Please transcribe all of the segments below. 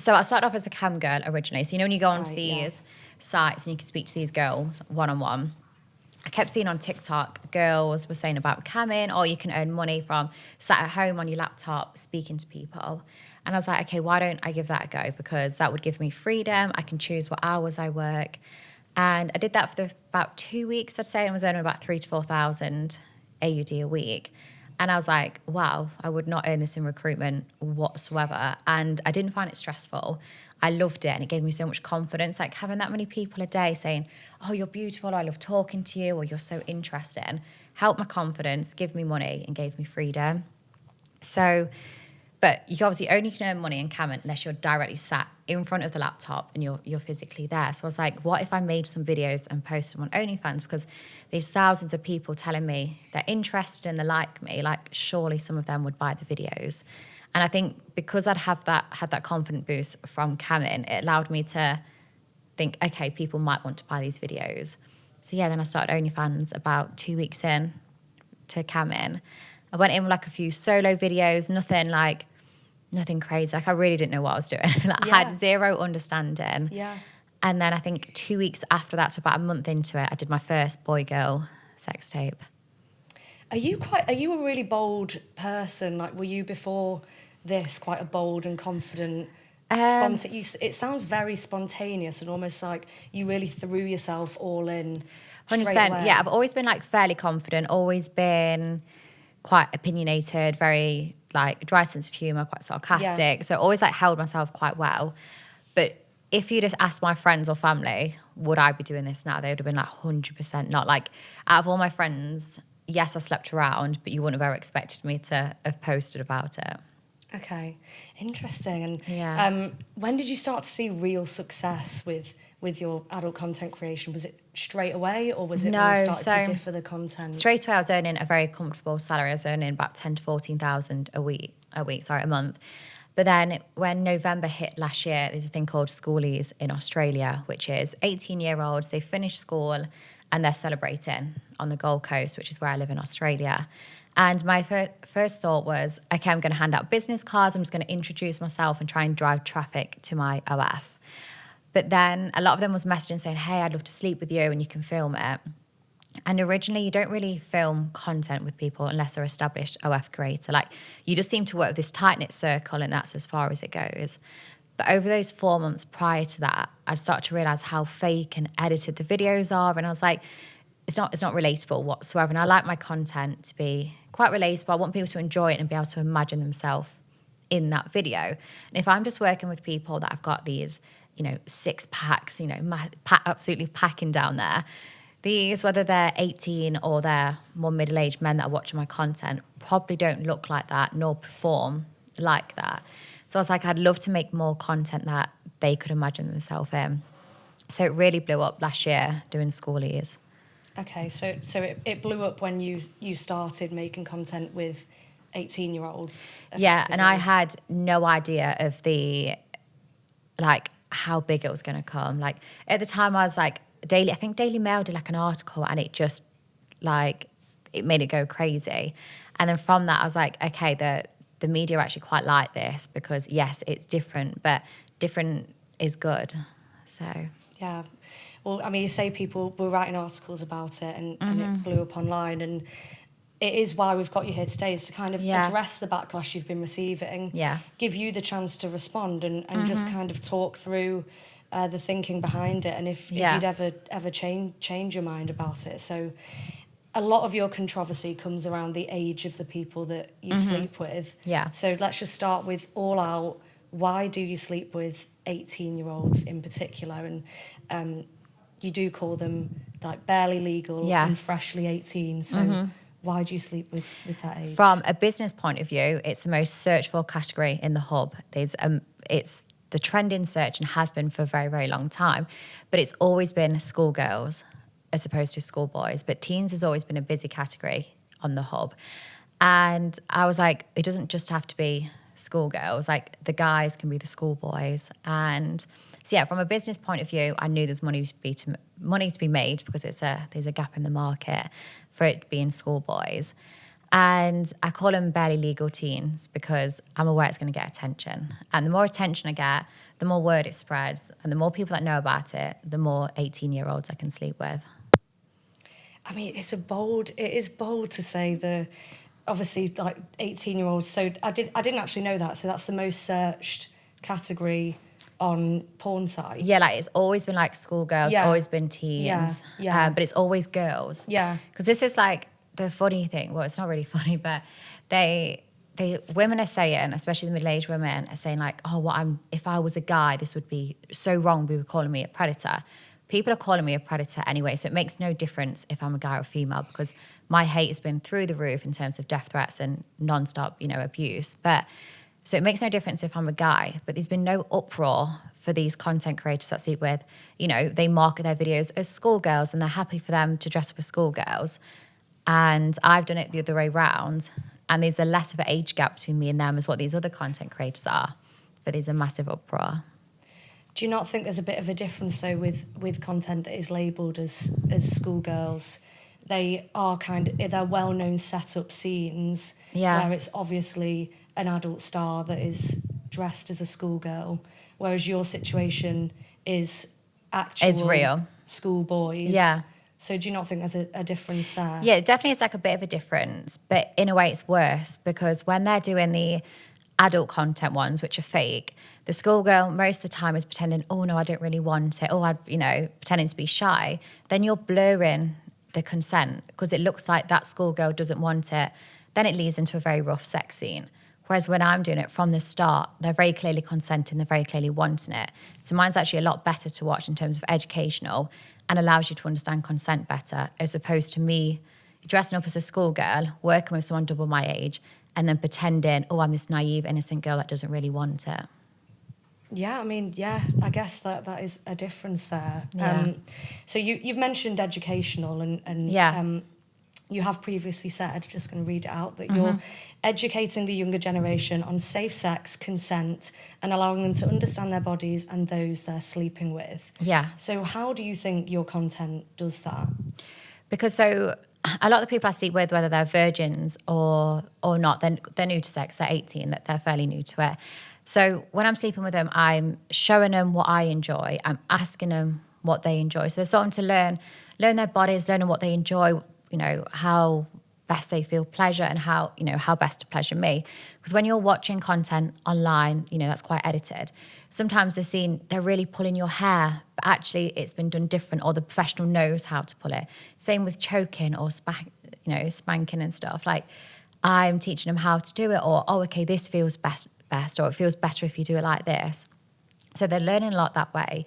So I started off as a cam girl originally. So you know when you go onto Right, these sites and you can speak to these girls one-on-one, I kept seeing on TikTok girls were saying about camming, or you can earn money from sat at home on your laptop speaking to people. And I was like, okay, why don't I give that a go? Because that would give me freedom. I can choose what hours I work. And I did that for about 2 weeks, I'd say, and was earning about 3,000 to 4,000 AUD a week. And I was like, wow, I would not earn this in recruitment whatsoever. And I didn't find it stressful. I loved it, and it gave me so much confidence. Like having that many people a day saying, oh, you're beautiful, or I love talking to you, or you're so interesting, helped my confidence, give me money, and gave me freedom. So, but you obviously only can earn money in camming unless you're directly sat in front of the laptop and you're physically there. So I was like, what if I made some videos and posted them on OnlyFans? Because there's thousands of people telling me they're interested and they like me, like surely some of them would buy the videos. And I think because I'd had that confident boost from camming, it allowed me to think, okay, people might want to buy these videos. So yeah, then I started OnlyFans about 2 weeks in to camming. I went in with like a few solo videos, nothing crazy. Like I really didn't know what I was doing. I had zero understanding. Yeah. And then I think 2 weeks after that, so about a month into it, I did my first boy-girl sex tape. Are you a really bold person? Like, were you before this quite a bold and confident? It sounds very spontaneous and almost like you really threw yourself all in. 100%. Yeah, I've always been like fairly confident, always been quite opinionated, very like dry sense of humour, quite sarcastic. Yeah. So always like held myself quite well. But if you just asked my friends or family, would I be doing this now? They would have been like 100% not. Like out of all my friends, yes, I slept around, but you wouldn't have ever expected me to have posted about it. Okay, interesting. And Yeah. when did you start to see real success with your adult content creation? Was it straight away, or was it when you started to differ the content? Straight away, I was earning a very comfortable salary. I was earning about 10 to 14,000 a month. But then when November hit last year, there's a thing called schoolies in Australia, which is 18-year-olds, they finish school and they're celebrating on the Gold Coast, which is where I live in Australia. And my first thought was, okay, I'm going to hand out business cards. I'm just going to introduce myself and try and drive traffic to my OF. But then a lot of them was messaging saying, hey, I'd love to sleep with you and you can film it. And originally, you don't really film content with people unless they're established OF creator. Like, you just seem to work with this tight-knit circle and that's as far as it goes. But over those 4 months prior to that, I'd started to realise how fake and edited the videos are. And I was like, it's not relatable whatsoever. And I like my content to be quite relatable. I want people to enjoy it and be able to imagine themselves in that video. And if I'm just working with people that have got these, six packs, absolutely packing down there, these, whether they're 18 or they're more middle-aged men that are watching my content, probably don't look like that nor perform like that. So I was like, I'd love to make more content that they could imagine themselves in. So it really blew up last year doing schoolies. Okay, so it blew up when you started making content with 18-year-olds. Yeah, and I had no idea of how big it was going to come. Like at the time I was like, I think Daily Mail did like an article and it just it made it go crazy. And then from that I was like, okay, the media actually quite like this because yes, it's different, but different is good. So yeah. Well, I mean, you say people were writing articles about it and it blew up online, and it is why we've got you here today, is to kind of address the backlash you've been receiving, give you the chance to respond and just kind of talk through the thinking behind it, and if you'd ever change your mind about it. So a lot of your controversy comes around the age of the people that you sleep with. Yeah. So let's just start with all out. Why do you sleep with 18-year-olds in particular? And you do call them like barely legal and freshly 18. So why do you sleep with that age? From a business point of view, it's the most searched for category in the hub. It's the trend in search and has been for a very, very long time. But it's always been schoolgirls as opposed to schoolboys. But teens has always been a busy category on the hub. And I was like, it doesn't just have to be schoolgirls, like the guys can be the schoolboys. And so yeah, from a business point of view, I knew there's money to be made because there's a gap in the market for it being schoolboys. And I call them barely legal teens because I'm aware it's going to get attention. And the more attention I get, the more word it spreads, and the more people that know about it, the more 18-year-olds I can sleep with. I mean, it is bold to say obviously like 18-year-olds. So I didn't actually know that. So that's the most searched category on porn sites. Yeah, like it's always been like schoolgirls, always been teens, but it's always girls. Yeah. Because this is like the funny thing. Well, it's not really funny, but women are saying, especially the middle-aged women, are saying like, oh, if I was a guy, this would be so wrong. We were calling me a predator. People are calling me a predator anyway, so it makes no difference if I'm a guy or female, because my hate has been through the roof in terms of death threats and non-stop, abuse. But so it makes no difference if I'm a guy, but there's been no uproar for these content creators that I sleep with. They market their videos as schoolgirls and they're happy for them to dress up as schoolgirls. And I've done it the other way around. And there's a less of an age gap between me and them as what these other content creators are. But there's a massive uproar. Do you not think there's a bit of a difference though with content that is labelled as schoolgirls? They are they're well-known set-up scenes where it's obviously an adult star that is dressed as a schoolgirl, whereas your situation is real schoolboys. Yeah. So do you not think there's a difference there? Yeah, it definitely is like a bit of a difference, but in a way it's worse because when they're doing the adult content ones, which are fake, the schoolgirl most of the time is pretending, oh no, I don't really want it, pretending to be shy. Then you're blurring the consent because it looks like that schoolgirl doesn't want it. Then it leads into a very rough sex scene. Whereas when I'm doing it from the start, they're very clearly consenting, they're very clearly wanting it. So mine's actually a lot better to watch in terms of educational and allows you to understand consent better, as opposed to me dressing up as a schoolgirl, working with someone double my age, and then pretending, oh, I'm this naive, innocent girl that doesn't really want it. Yeah, I mean, I guess that is a difference there. Yeah. So you've mentioned educational and you have previously said, just going to read it out, that you're educating the younger generation on safe sex, consent, and allowing them to understand their bodies and those they're sleeping with. Yeah. So how do you think your content does that? Because a lot of the people I sleep with, whether they're virgins or not, they're new to sex, they're 18, that they're fairly new to it. So when I'm sleeping with them, I'm showing them what I enjoy. I'm asking them what they enjoy. So they're starting to learn their bodies, learning what they enjoy, how best they feel pleasure and how best to pleasure me. Because when you're watching content online, that's quite edited. Sometimes they're really pulling your hair, but actually it's been done different, or the professional knows how to pull it. Same with choking or spanking and stuff. Like I'm teaching them how to do it, or, okay, this feels best, or it feels better if you do it like this. So they're learning a lot that way.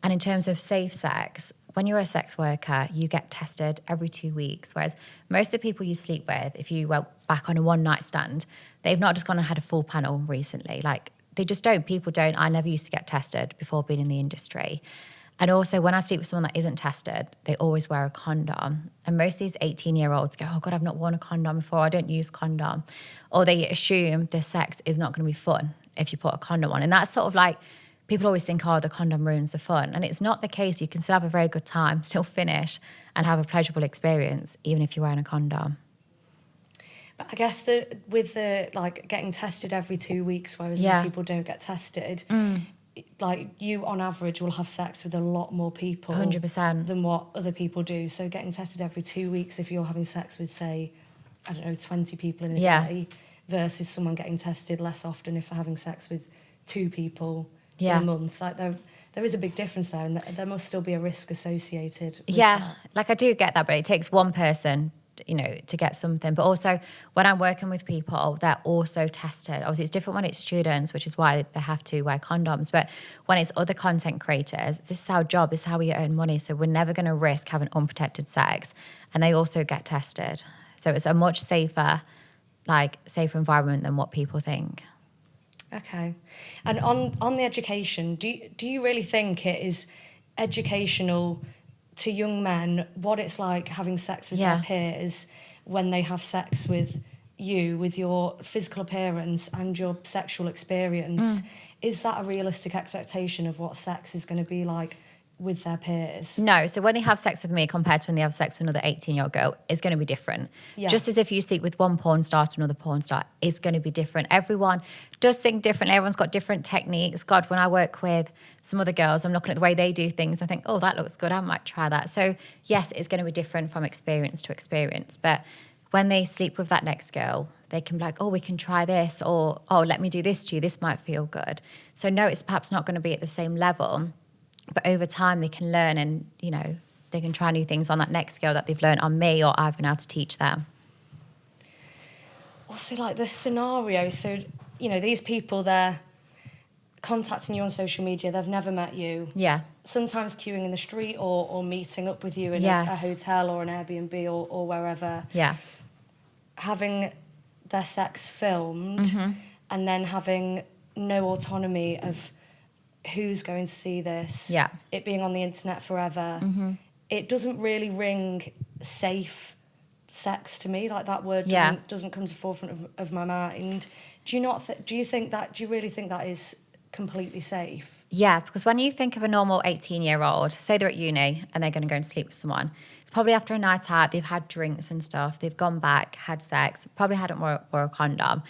And in terms of safe sex, when you're a sex worker, you get tested every 2 weeks, whereas most of the people you sleep with, if you went back on a one-night stand, they've not just gone and had a full panel recently. Like, they just don't. People don't. I never used to get tested before being in the industry. And also, when I sleep with someone that isn't tested, they always wear a condom. And most of these 18-year-olds go, oh, God, I've not worn a condom before. I don't use condom. Or they assume the sex is not going to be fun if you put a condom on. And that's sort of like, people always think, oh, the condom ruins the fun. And it's not the case. You can still have a very good time, still finish, and have a pleasurable experience, even if you're wearing a condom. But I guess with getting tested every 2 weeks, whereas people don't get tested, like you on average will have sex with a lot more people 100% than what other people do. So getting tested every 2 weeks, if you're having sex with, say, 20 people in a day, versus someone getting tested less often if they're having sex with 2 people in a month, like there is a big difference there, and there must still be a risk associated with that. Like I do get that, but it takes one person to get something. But also when I'm working with people, they're also tested. Obviously it's different when it's students, which is why they have to wear condoms, but when it's other content creators, this is our job, this is how we earn money, so we're never going to risk having unprotected sex, and they also get tested. So it's a much safer environment than what people think. Okay. And on the education, do you really think it is educational to young men what it's like having sex with their peers when they have sex with you, with your physical appearance and your sexual experience? Is that a realistic expectation of what sex is going to be like with their peers? No, so when they have sex with me compared to when they have sex with another 18-year-old girl, it's going to be different. Yeah. Just as if you sleep with one porn star to another porn star, it's going to be different. Everyone does think differently. Everyone's got different techniques. God, when I work with some other girls, I'm looking at the way they do things. I think, oh, that looks good. I might try that. So yes, it's going to be different from experience to experience. But when they sleep with that next girl, they can be like, oh, we can try this, or, oh, let me do this to you. This might feel good. So no, it's perhaps not going to be at the same level. But over time, they can learn and, you know, they can try new things on that next girl that they've learned on me or I've been able to teach them. Also, like the scenario, so, you know, these people, they're contacting you on social media, they've never met you. Yeah. Sometimes queuing in the street or meeting up with you in a hotel or an Airbnb or wherever. Yeah. Having their sex filmed and then having no autonomy of who's going to see this, it being on the internet forever. It doesn't really ring safe sex to me. Like, that word doesn't come to the forefront of my mind. Do you really think that is completely safe? Yeah, because when you think of a normal 18-year-old, say they're at uni and they're going to go and sleep with someone, it's probably after a night out, they've had drinks and stuff, they've gone back, had sex, probably hadn't wore a condom.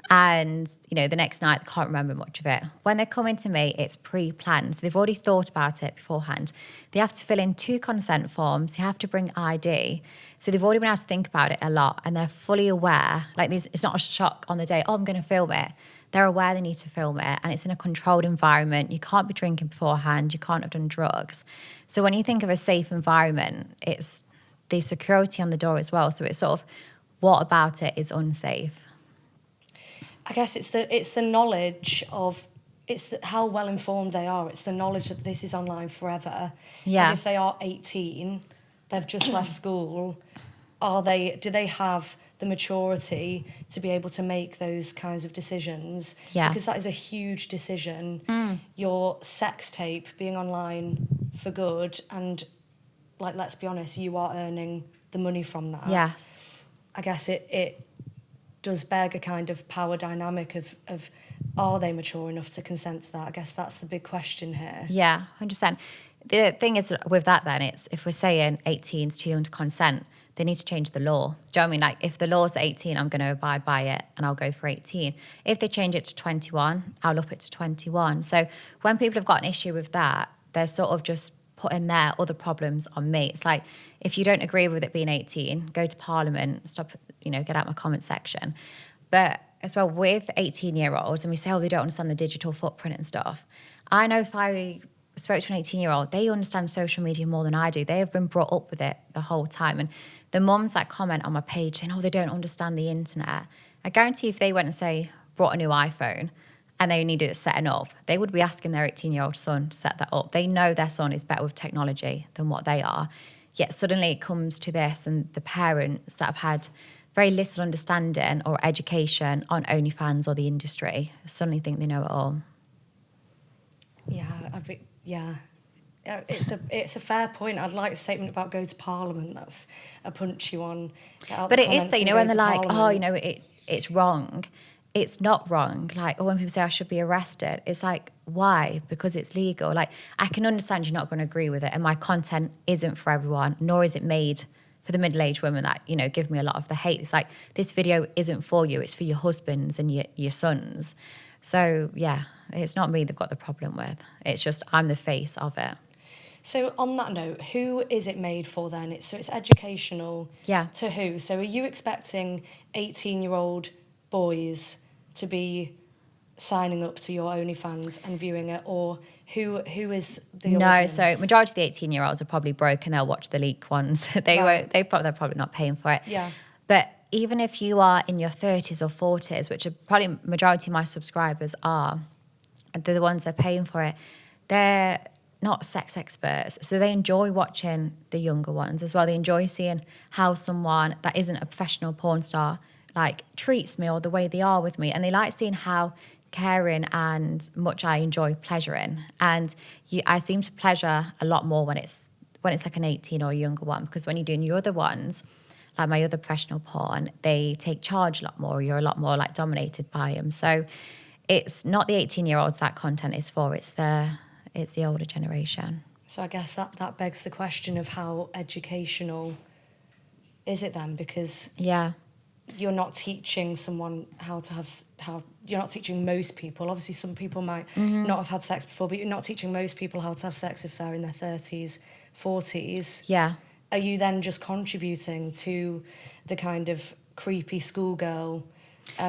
And, you know, the next night, they can't remember much of it. When they're coming to me, it's pre-planned. So they've already thought about it beforehand. They have to fill in 2 consent forms. They have to bring ID. So they've already been able to think about it a lot, and they're fully aware. Like, it's not a shock on the day, oh, I'm going to film it. They're aware they need to film it, and it's in a controlled environment. You can't be drinking beforehand. You can't have done drugs. So when you think of a safe environment, it's the security on the door as well. So it's sort of, what about it is unsafe? I guess it's the knowledge of, how well informed they are. It's the knowledge that this is online forever. Yeah. And if they are 18, they've just left school, do they have the maturity to be able to make those kinds of decisions? Yeah. Because that is a huge decision. Your sex tape being online for good, and, like, let's be honest, you are earning the money from that. Yes. I guess it does beg a kind of power dynamic of are they mature enough to consent to that? I guess that's the big question here. Yeah, 100%. The thing is with that then, it's if we're saying 18 is too young to consent, they need to change the law. Do you know what I mean? Like, if the law's 18, I'm going to abide by it and I'll go for 18. If they change it to 21, I'll up it to 21. So when people have got an issue with that, they're sort of just putting their other problems on me. It's like, if you don't agree with it being 18, go to Parliament, stop, get out my comment section. But as well, with 18-year-olds, and we say, oh, they don't understand the digital footprint and stuff. I know if I spoke to an 18-year-old, they understand social media more than I do. They have been brought up with it the whole time. And the mums that comment on my page saying, oh, they don't understand the internet, I guarantee if they went and, say, brought a new iPhone and they needed it setting up, they would be asking their 18-year-old son to set that up. They know their son is better with technology than what they are. Yet suddenly it comes to this, and the parents that have had very little understanding or education on OnlyFans or the industry suddenly think they know it all. Yeah, it's a fair point. I'd like a statement about go to Parliament. That's a punchy one. But it is, when they're like, Parliament. Oh, it's wrong. It's not wrong. Like, or when people say I should be arrested, it's like, why? Because it's legal. Like, I can understand you're not going to agree with it, and my content isn't for everyone, nor is it made for the middle-aged women that, give me a lot of the hate. It's like, this video isn't for you, it's for your husbands and your sons. So, yeah, it's not me they've got the problem with. It's just I'm the face of it. So on that note, who is it made for then? It's educational. Yeah. To who? So are you expecting 18-year-old boys to be signing up to your OnlyFans and viewing it, or who is the audience? No, so majority of the 18-year-olds are probably broke and they'll watch the leak ones. They're probably not paying for it. Yeah. But even if you are in your 30s or 40s, which are probably majority of my subscribers are, they're the ones that are paying for it, they're not sex experts. So they enjoy watching the younger ones as well. They enjoy seeing how someone that isn't a professional porn star treats me or the way they are with me. And they like seeing how caring and much I enjoy pleasuring. And I seem to pleasure a lot more when it's like an 18 or a younger one, because when you're doing your other ones, like my other professional porn, they take charge a lot more. You're a lot more dominated by them. So it's not the 18-year-olds that content is for. It's the older generation. So I guess that begs the question of how educational is it then? Because you're not teaching someone you're not teaching most people. Obviously, some people might not have had sex before, but you're not teaching most people how to have sex if they're in their 30s, 40s. Yeah. Are you then just contributing to the kind of creepy schoolgirl?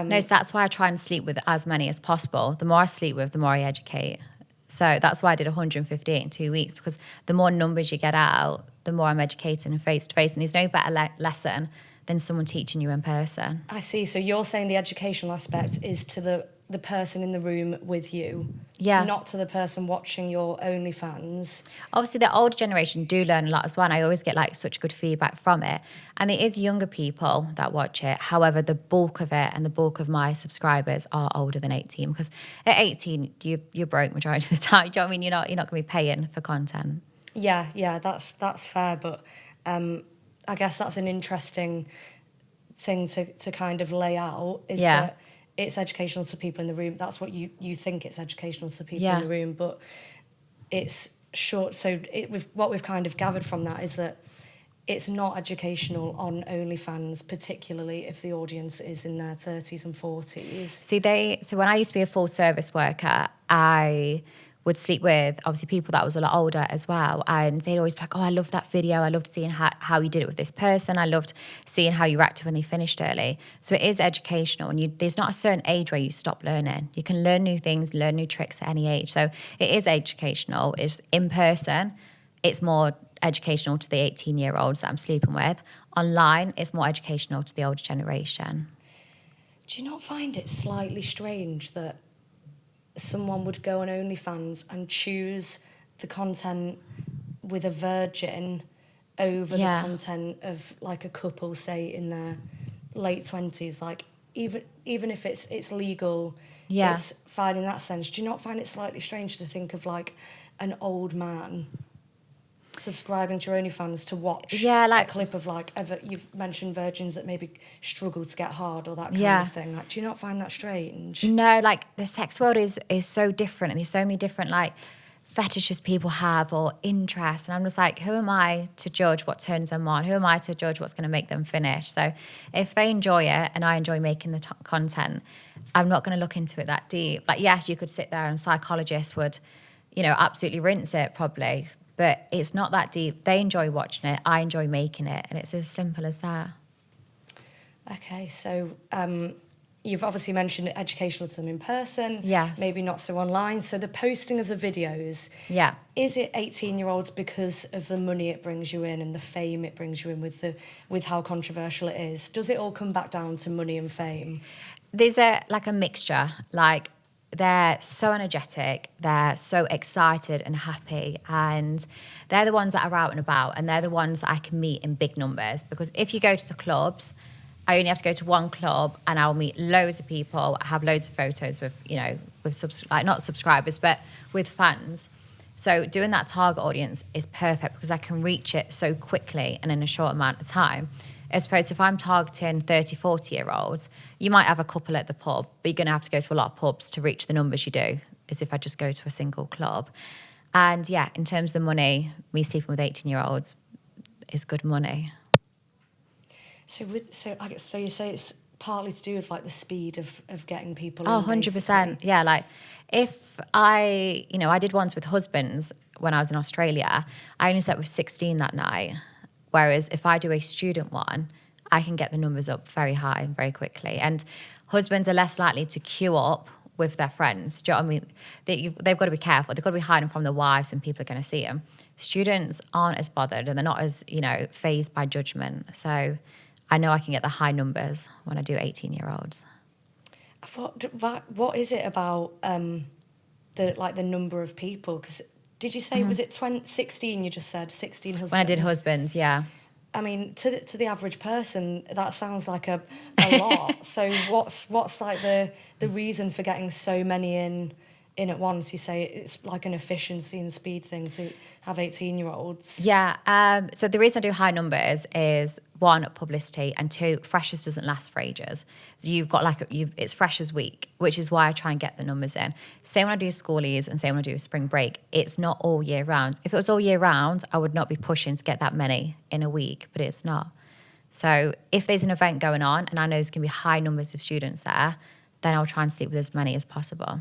No, so that's why I try and sleep with as many as possible. The more I sleep with, the more I educate. So that's why I did 158 in 2 weeks, because the more numbers you get out, the more I'm educating and face-to-face. And there's no better lesson than someone teaching you in person. I see. So you're saying the educational aspect is to the person in the room with you, not to the person watching your OnlyFans. Obviously, the older generation do learn a lot as well, and I always get like such good feedback from it. And there is younger people that watch it. However, the bulk of it and the bulk of my subscribers are older than 18, because at 18, you're broke majority of the time. Do you know what I mean? You're not going to be paying for content. Yeah, that's fair, but I guess that's an interesting thing to kind of lay out, is that it's educational to people in the room. That's what you think it's educational to people in the room, but it's short. So what we've kind of gathered from that is that it's not educational on OnlyFans, particularly if the audience is in their 30s and 40s. So when I used to be a full service worker, I would sleep with obviously people that was a lot older as well, and they'd always be like, oh, I loved that video, I loved seeing how you did it with this person, I loved seeing how you reacted when they finished early. So it is educational, and there's not a certain age where you stop learning. You can learn new things, learn new tricks at any age. So it is educational. It's in person, it's more educational to the 18-year-olds that I'm sleeping with. Online, it's more educational to the older generation. Do you not find it slightly strange that someone would go on OnlyFans and choose the content with a virgin over the content of like a couple, say in their late 20s? Like even if it's legal, it's fine in that sense. Do you not find it slightly strange to think of like an old man subscribing to your OnlyFans to watch a clip of like you've mentioned virgins that maybe struggle to get hard or that kind of thing? Like, do you not find that strange? No, like the sex world is so different, and there's so many different like fetishes people have or interests, and I'm just like, who am I to judge what turns them on? Who am I to judge what's going to make them finish? So if they enjoy it and I enjoy making the content, I'm not going to look into it that deep. Like, yes, you could sit there and psychologists would, absolutely rinse it probably, but it's not that deep. They enjoy watching it, I enjoy making it, and it's as simple as that. Okay, so you've obviously mentioned educational to them in person, maybe not so online. So the posting of the videos, is it 18-year-olds because of the money it brings you in and the fame it brings you in with how controversial it is? Does it all come back down to money and fame? There's a mixture. Like, they're so energetic, they're so excited and happy, and they're the ones that are out and about, and they're the ones that I can meet in big numbers. Because if you go to the clubs, I only have to go to one club and I'll meet loads of people, have loads of photos with, not subscribers, but with fans. So doing that target audience is perfect because I can reach it so quickly and in a short amount of time. As opposed to if I'm targeting 30, 40-year-olds, you might have a couple at the pub, but you're going to have to go to a lot of pubs to reach the numbers you do, as if I just go to a single club. And in terms of the money, me sleeping with 18-year-olds is good money. So you say it's partly to do with like the speed of getting people. Oh, 100%. Basically. Yeah, like if I did ones with husbands when I was in Australia, I only slept with 16 that night. Whereas if I do a student one, I can get the numbers up very high and very quickly. And husbands are less likely to queue up with their friends. Do you know what I mean? They've got to be careful. They've got to be hiding from the wives and people are going to see them. Students aren't as bothered and they're not as, fazed by judgment. So I know I can get the high numbers when I do 18-year-olds. What is it about the number of people? Because did you say, was it 16 you just said, 16 husbands? When I did husbands, yeah. I mean, to the average person, that sounds like a lot. So what's like the reason for getting so many in in at once. You say it's like an efficiency and speed thing to have 18-year-olds. Yeah. So the reason I do high numbers is, one, publicity, and two, freshers doesn't last for ages. So you've got it's freshers week, which is why I try and get the numbers in. Same when I do schoolies and same when I do spring break. It's not all year round. If it was all year round, I would not be pushing to get that many in a week, but it's not. So if there's an event going on and I know there's going to be high numbers of students there, then I'll try and sleep with as many as possible.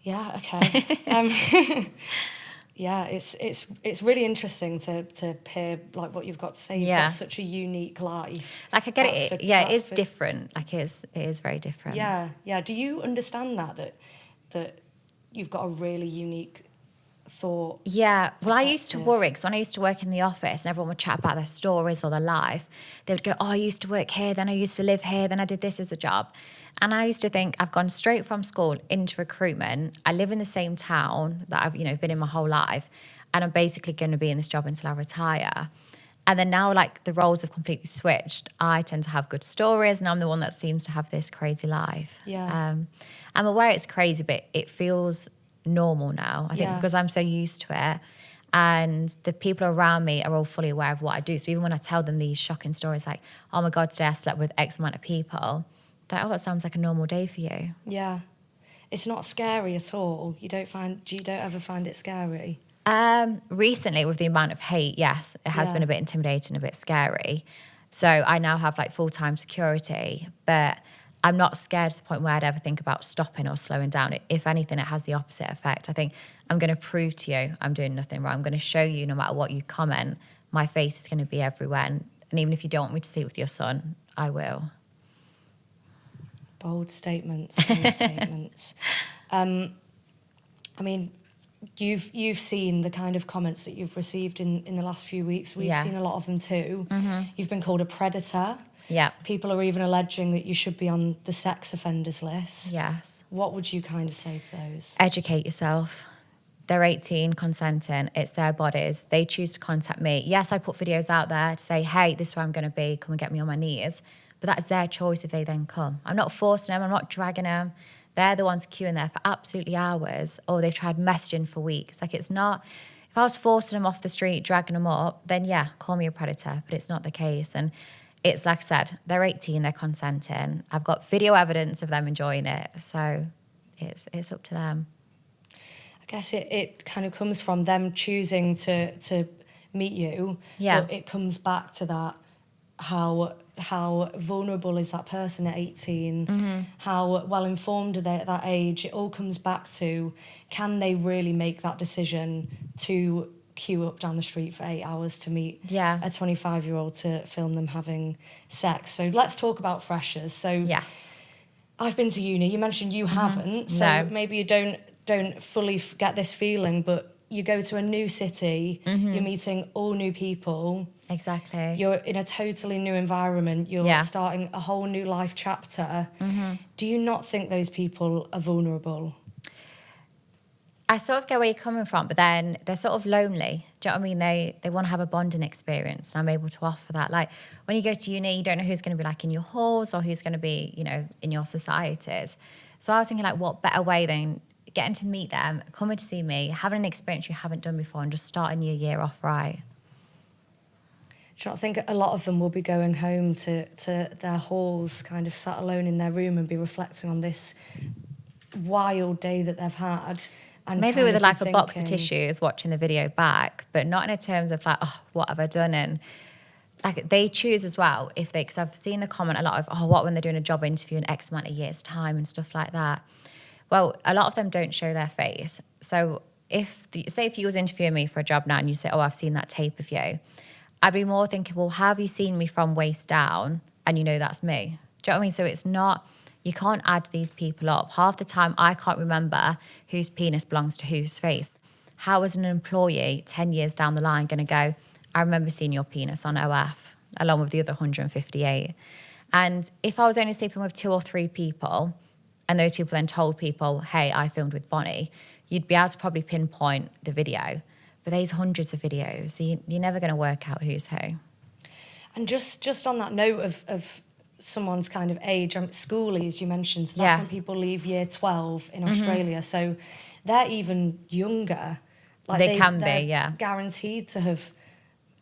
Yeah, okay. Yeah, it's really interesting to hear like what you've got to say. You've got such a unique life. Like I get it. It is different. Like it is very different. Yeah. Do you understand that you've got a really unique thought? Yeah. Well, I used to worry, because when I used to work in the office and everyone would chat about their stories or their life, they would go, "Oh, I used to work here, then I used to live here, then I did this as a job." And I used to think, I've gone straight from school into recruitment. I live in the same town that I've, been in my whole life. And I'm basically going to be in this job until I retire. And then now, like, the roles have completely switched. I tend to have good stories and I'm the one that seems to have this crazy life. Yeah. I'm aware it's crazy, but it feels normal now. I think because I'm so used to it. And the people around me are all fully aware of what I do. So even when I tell them these shocking stories like, "Oh my God, today I slept with X amount of people," that, "Oh, it sounds like a normal day for you." Yeah. It's not scary at all. You don't ever find it scary? Recently, with the amount of hate, yes, it has been a bit intimidating, a bit scary. So I now have like full-time security, but I'm not scared to the point where I'd ever think about stopping or slowing down. If anything, it has the opposite effect. I think I'm going to prove to you I'm doing nothing wrong. I'm going to show you, no matter what you comment, my face is going to be everywhere. And even if you don't want me to see it with your son, I will. Bold statements. I mean, you've seen the kind of comments that you've received in the last few weeks. We've seen a lot of them too. Mm-hmm. You've been called a predator. Yeah. People are even alleging that you should be on the sex offenders list. Yes. What would you kind of say to those? Educate yourself. They're 18, consenting. It's their bodies. They choose to contact me. Yes, I put videos out there to say, "Hey, this is where I'm going to be. Come and get me on my knees." But that's their choice if they then come. I'm not forcing them. I'm not dragging them. They're the ones queuing there for absolutely hours, or they've tried messaging for weeks. Like, it's not... If I was forcing them off the street, dragging them up, then yeah, call me a predator. But it's not the case. And it's like I said, they're 18, they're consenting. I've got video evidence of them enjoying it. So it's up to them. I guess it kind of comes from them choosing to meet you. Yeah. But it comes back to that, how vulnerable is that person at 18? Mm-hmm. How well informed are they at that age? It all comes back to, can they really make that decision to queue up down the street for 8 hours to meet a 25-year-old to film them having sex? So let's talk about freshers. So yes, I've been to uni. You mentioned you haven't, so maybe you don't fully get this feeling, but you go to a new city, you're meeting all new people. Exactly. You're in a totally new environment. You're starting a whole new life chapter. Mm-hmm. Do you not think those people are vulnerable? I sort of get where you're coming from, but then they're sort of lonely. Do you know what I mean? They want to have a bonding experience, and I'm able to offer that. Like, when you go to uni, you don't know who's going to be like in your halls or who's going to be, in your societies. So I was thinking, like, what better way than getting to meet them, coming to see me, having an experience you haven't done before, and just starting your year off right. Do you not think a lot of them will be going home to their halls, kind of sat alone in their room and be reflecting on this wild day that they've had? And maybe with like a box of tissues, watching the video back, but not in a terms of like, "Oh, what have I done?" And like, they choose as well, because I've seen the comment a lot of, "Oh, what when they're doing a job interview in X amount of years' time," and stuff like that. Well, a lot of them don't show their face. So say if you was interviewing me for a job now and you say, "Oh, I've seen that tape of you," I'd be more thinking, well, how have you seen me from waist down? And that's me. Do you know what I mean? So it's not, you can't add these people up. Half the time, I can't remember whose penis belongs to whose face. How is an employee 10 years down the line going to go, "I remember seeing your penis on OF," along with the other 158? And if I was only sleeping with 2 or 3 people, and those people then told people, "Hey, I filmed with Bonnie," you'd be able to probably pinpoint the video. But there's hundreds of videos, so you're never going to work out who's who. And just on that note of someone's kind of age, schoolies you mentioned, so that's when people leave year 12 in Australia, so they're even younger. Like they're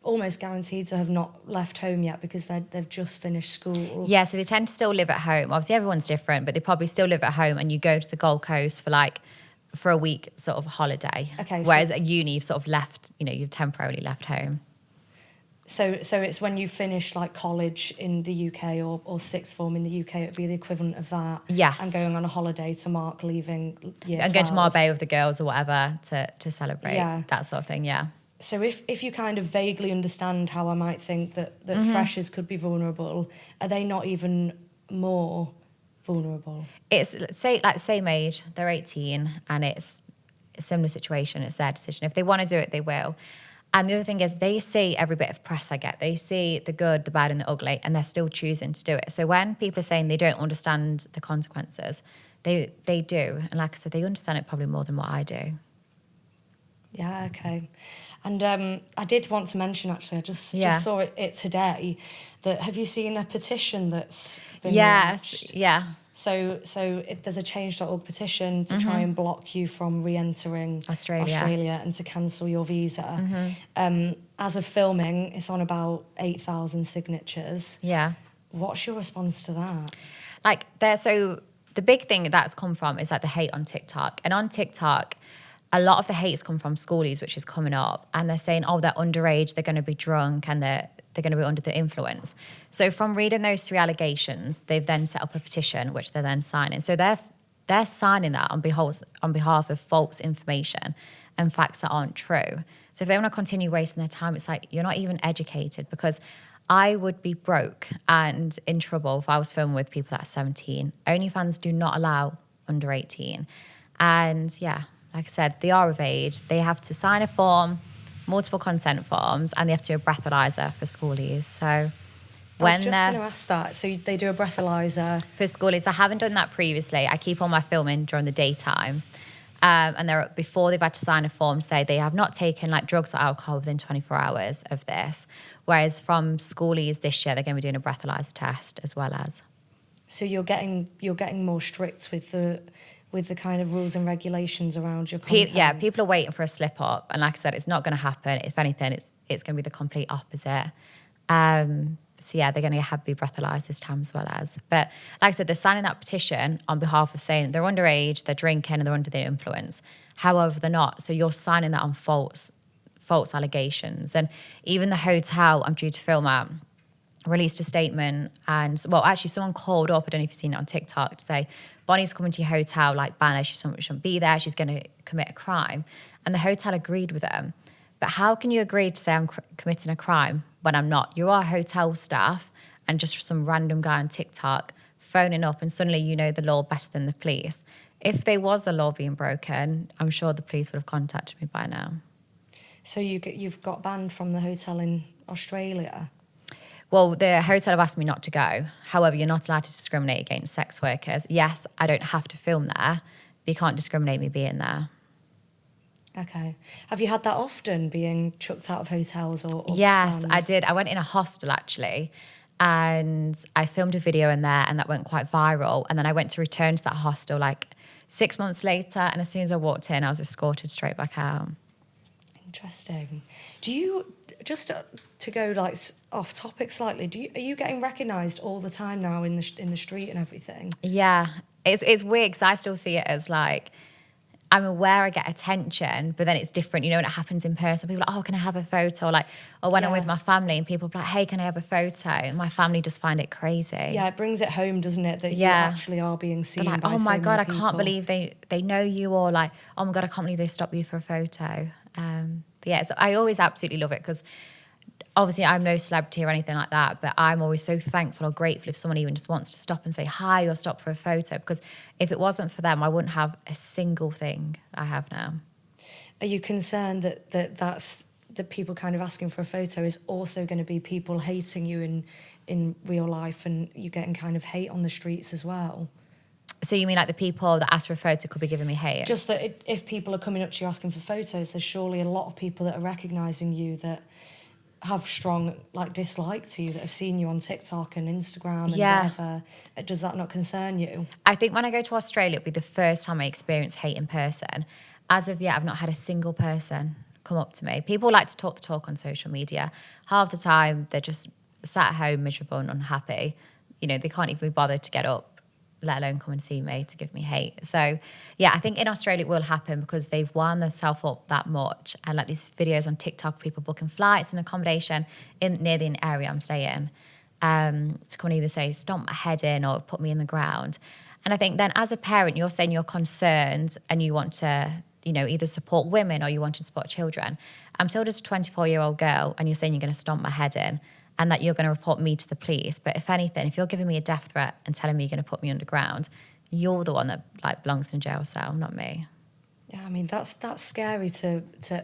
almost guaranteed to have not left home yet because they've just finished school. Yeah, so they tend to still live at home. Obviously everyone's different, but they probably still live at home, and you go to the Gold Coast for a week sort of holiday. Okay. Whereas at uni you've sort of left, you've temporarily left home. So it's when you finish like college in the UK or sixth form in the UK, it'd be the equivalent of that. Yes. And going on a holiday to mark leaving year 12. And going to Marbella with the girls or whatever to celebrate. Yeah. That sort of thing, yeah. So if you kind of vaguely understand how I might think that freshers could be vulnerable, are they not even more vulnerable? It's same age, they're 18, and it's a similar situation. It's their decision. If they want to do it, they will. And the other thing is they see every bit of press I get. They see the good, the bad and the ugly, and they're still choosing to do it. So when people are saying they don't understand the consequences, they do. And like I said, they understand it probably more than what I do. Yeah, okay. And I did want to mention, actually, I just saw it today, that have you seen a petition that's been launched? Yeah. So there's a change.org petition to try and block you from re-entering Australia and to cancel your visa. As of filming, it's on about 8,000 signatures. Yeah. What's your response to that? So the big thing that's come from is like the hate on TikTok. And on TikTok, a lot of the hate's come from schoolies, which is coming up. And they're saying, oh, they're underage, they're going to be drunk, and they're going to be under the influence. So from reading those 3 allegations, they've then set up a petition, which they're then signing. So they're signing that on behalf of false information and facts that aren't true. So if they want to continue wasting their time, it's like, you're not even educated, because I would be broke and in trouble if I was filming with people that are 17. OnlyFans do not allow under 18. And yeah, like I said, they are of age. They have to sign a form, multiple consent forms, and they have to do a breathalyzer for schoolies. So I was just going to ask that. So they do a breathalyzer for schoolies. I haven't done that previously. I keep all my filming during the daytime. And before they've had to sign a form, say they have not taken like drugs or alcohol within 24 hours of this. Whereas from schoolies this year, they're going to be doing a breathalyzer test as well as. So you're getting more strict with the kind of rules and regulations around your content. Yeah, people are waiting for a slip up. And like I said, it's not going to happen. If anything, it's going to be the complete opposite. So yeah, they're going to have to be breathalyzed this time as well as. But like I said, they're signing that petition on behalf of saying they're underage, they're drinking, and they're under the influence. However, they're not. So you're signing that on false allegations. And even the hotel I'm due to film at released a statement, and well, actually someone called up, I don't know if you've seen it on TikTok, to say Bonnie's coming to your hotel, like ban her, she shouldn't be there, she's going to commit a crime. And the hotel agreed with them. But how can you agree to say I'm committing a crime when I'm not? You are hotel staff and just some random guy on TikTok phoning up, and suddenly you know the law better than the police. If there was a law being broken, I'm sure the police would have contacted me by now. So you've got banned from the hotel in Australia? Well, the hotel have asked me not to go. However, you're not allowed to discriminate against sex workers. Yes, I don't have to film there, but you can't discriminate me being there. Okay. Have you had that often, being chucked out of hotels or Yes, I did. I went in a hostel, actually, and I filmed a video in there, and that went quite viral. And then I went to return to that hostel like 6 months later, and as soon as I walked in, I was escorted straight back out. Interesting. Do you, just to go like off topic slightly, are you getting recognised all the time now in the street and everything? Yeah, it's weird because I still see it as like, I'm aware I get attention, but then it's different, when it happens in person. People are like, oh, can I have a photo? Or when I'm with my family and people are like, hey, can I have a photo? And my family just find it crazy. Yeah, it brings it home, doesn't it? That you actually are being seen by so many people. Oh my God, I can't believe they know you, or like, oh my God, I can't believe they stopped you for a photo. But yeah, so I always absolutely love it because obviously I'm no celebrity or anything like that, but I'm always so thankful or grateful if someone even just wants to stop and say hi or stop for a photo, because if it wasn't for them, I wouldn't have a single thing I have now. Are you concerned that's the people kind of asking for a photo is also going to be people hating you in real life, and you getting kind of hate on the streets as well? So you mean like the people that ask for a photo could be giving me hate? Just that if people are coming up to you asking for photos, there's surely a lot of people that are recognising you that have strong like dislike to you, that have seen you on TikTok and Instagram and whatever. Does that not concern you? I think when I go to Australia, it'll be the first time I experience hate in person. As of yet, I've not had a single person come up to me. People like to talk the talk on social media. Half the time, they're just sat at home, miserable and unhappy. You know, they can't even be bothered to get up, let alone come and see me to give me hate. So, yeah, I think in Australia it will happen because they've wound themselves up that much. And like these videos on TikTok, people booking flights and accommodation near the area I'm staying to come and either say, stomp my head in or put me in the ground. And I think then as a parent, you're saying you're concerned and you want to, you know, either support women or you want to support children. I'm still just a 24-year-old girl and you're saying you're going to stomp my head in and that you're going to report me to the police. But if anything, if you're giving me a death threat and telling me you're going to put me underground, you're the one that like belongs in a jail cell, not me. Yeah, I mean, that's scary to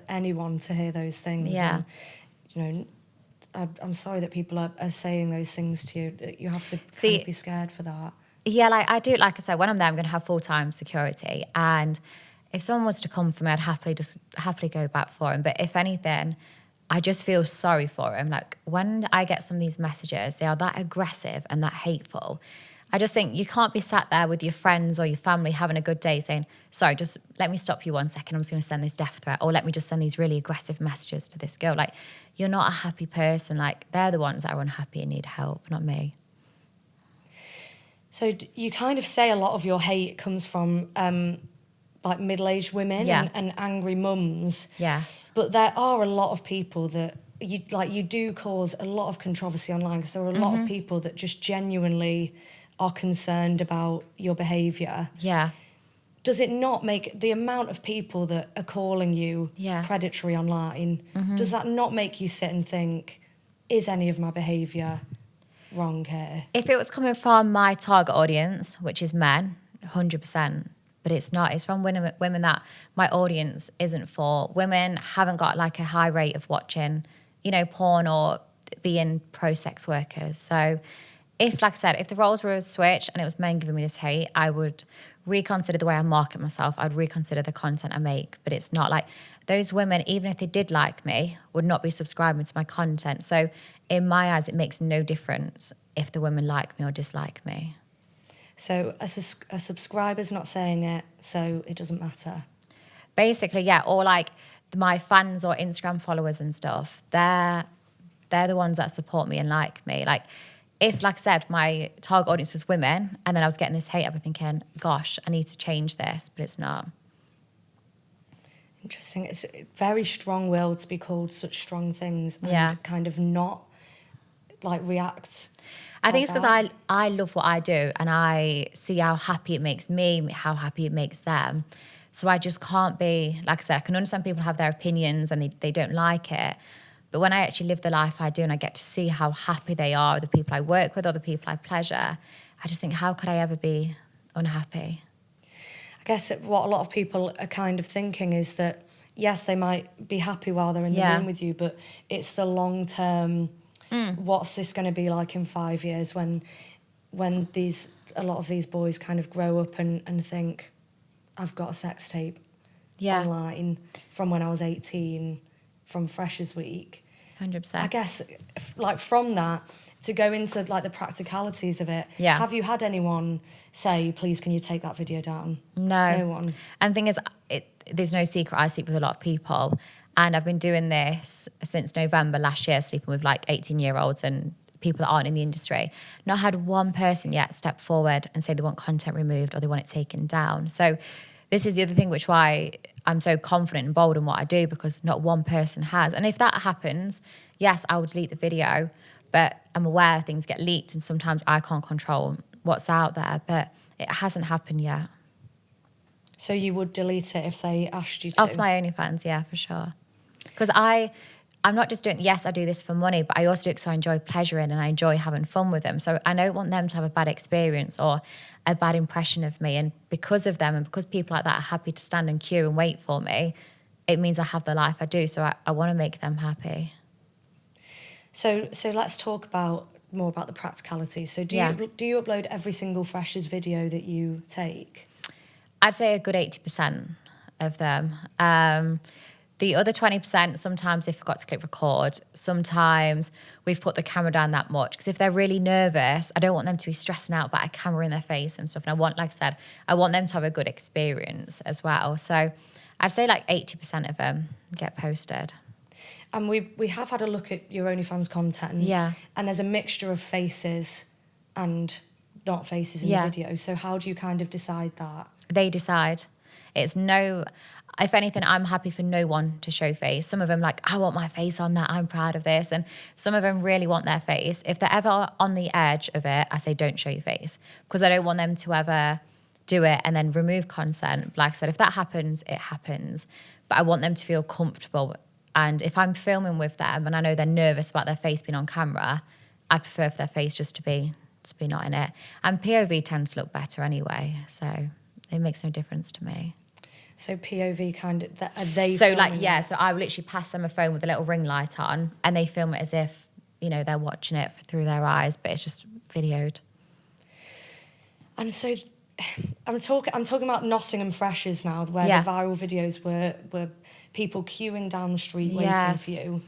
anyone to hear those things. Yeah. And, you know, I'm sorry that people are saying those things to you. You have to kind of be scared for that. Yeah, like I do, like I said, when I'm there, I'm going to have full-time security. And if someone was to come for me, I'd happily go back for him. But if anything, I just feel sorry for him. Like when I get some of these messages, they are that aggressive and that hateful. I just think you can't be sat there with your friends or your family having a good day saying, sorry, just let me stop you 1 second. I'm just going to send this death threat, or let me just send these really aggressive messages to this girl. Like, you're not a happy person. Like, they're the ones that are unhappy and need help, not me. So you kind of say a lot of your hate comes from like middle-aged women and angry mums. Yes. But there are a lot of people that you do cause a lot of controversy online, because there are a lot of people that just genuinely are concerned about your behaviour. Yeah. Does it not make the amount of people that are calling you predatory online, does that not make you sit and think, is any of my behaviour wrong here? If it was coming from my target audience, which is men, 100%, but it's not. It's from women that my audience isn't for. Women haven't got like a high rate of watching, you know, porn or being pro-sex workers. So if, like I said, if the roles were switched and it was men giving me this hate, I would reconsider the way I market myself. I'd reconsider the content I make. But it's not like those women, even if they did like me, would not be subscribing to my content. So in my eyes, it makes no difference if the women like me or dislike me. So a subscriber's not saying it, so it doesn't matter? Basically, yeah. Or like my fans or Instagram followers and stuff, they're the ones that support me and like me. Like, if, like I said, my target audience was women and then I was getting this hate, I'd be thinking, gosh, I need to change this, but it's not. Interesting. It's very strong-willed to be called such strong things and kind of not, like, react. I think it's because I love what I do and I see how happy it makes me, how happy it makes them. So I just can't be, like I said, I can understand people have their opinions and they don't like it. But when I actually live the life I do and I get to see how happy they are, the people I work with or the people I pleasure, I just think, how could I ever be unhappy? I guess what a lot of people are kind of thinking is that, yes, they might be happy while they're in the room with you, but it's the long-term, what's this going to be like in 5 years when a lot of these boys kind of grow up and think, I've got a sex tape online from when I was 18, from Freshers Week. 100%. I guess, like, from that, to go into, like, the practicalities of it, have you had anyone say, please, can you take that video down? No. No one? And the thing is, there's no secret, I sleep with a lot of people. And I've been doing this since November last year, sleeping with, like, 18-year-olds and people that aren't in the industry. Not had one person yet step forward and say they want content removed or they want it taken down. So this is the other thing which why I'm so confident and bold in what I do, because not one person has. And if that happens, yes, I will delete the video, but I'm aware things get leaked and sometimes I can't control what's out there, but it hasn't happened yet. So you would delete it if they asked you to? Off my OnlyFans, yeah, for sure. Because I'm not just doing, yes, I do this for money, but I also do it because I enjoy pleasuring and I enjoy having fun with them. So I don't want them to have a bad experience or a bad impression of me. And because of them and because people like that are happy to stand in queue and wait for me, it means I have the life I do. So I want to make them happy. So let's talk more about the practicalities. So do you upload every single Freshers video that you take? I'd say a good 80% of them. The other 20%, sometimes they forgot to click record. Sometimes we've put the camera down that much. Because if they're really nervous, I don't want them to be stressing out about a camera in their face and stuff. And I want, like I said, I want them to have a good experience as well. So I'd say like 80% of them get posted. And we have had a look at your OnlyFans content. Yeah. And there's a mixture of faces and not faces in the video. So how do you kind of decide that? They decide. It's no... If anything, I'm happy for no one to show face. Some of them like, I want my face on that, I'm proud of this. And some of them really want their face. If they're ever on the edge of it, I say don't show your face. Because I don't want them to ever do it and then remove consent. Like I said, if that happens, it happens. But I want them to feel comfortable. And if I'm filming with them and I know they're nervous about their face being on camera, I prefer for their face just to be not in it. And POV tends to look better anyway. So it makes no difference to me. So POV kind of, are they so like, yeah, so I will literally pass them a phone with a little ring light on and they film it as if, you know, they're watching it through their eyes, but it's just videoed. And so I'm talking about Nottingham freshers now, where the viral videos were people queuing down the street waiting for you.